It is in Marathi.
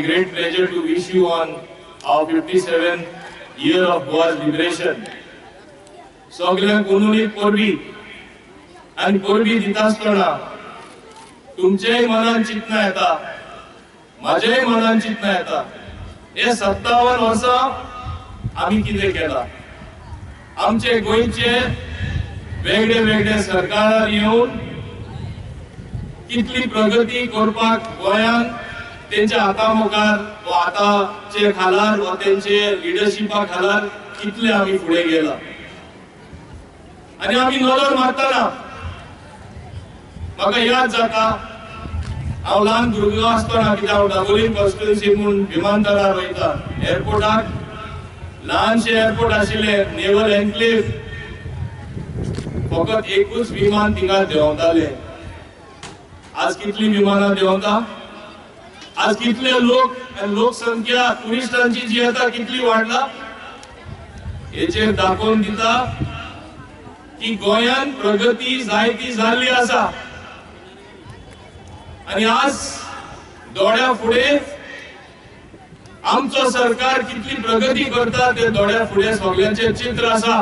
great pleasure to wish you on our 57th year of Goa's liberation. सगळ्यांक उनुनीत परबी आणि परबी दिता आसतना तुमचेय मनान चिंतना येता, माझ्याय मनान चिंतना येता, हे 57 वर्सां आम्ही कितें केला. आमचे गोंयचे वेगळे वेगळे सरकारार येवन कितली प्रगती करपाक गोंयान तेंच्या हाता मुखार वा आताचे खालार वा तेंचे लिडरशिपा खालार कितले आमी फुडें गेला. आणि आमी नजर मारतना म्हाका याद जाता, हांव ल्हान भुरगो आसतना कित्याक हांव दाबोलीम कॉन्स्टिट्युएन्सी म्हूण विमानतळार वयता, एअरपोर्टार ल्हानशें एअरपोर्ट आशिल्ले, नेवल एन्क्लेव, फकत एकूच विमान थिंगा देंवताले. आज कितली विमानां देंवता, आज कितले लोक आनी लोकसंख्या टुरिस्टांची जी येता कितली वाडला. हेचेर दाखोवन दिता की गोंयान प्रगती जायती जाल्ली आसा. आणि आज दोळ्या फुडें आमचो सरकार कितली प्रगती करता ते दोळ्या फुडें सगळ्यांचे चित्र आसा.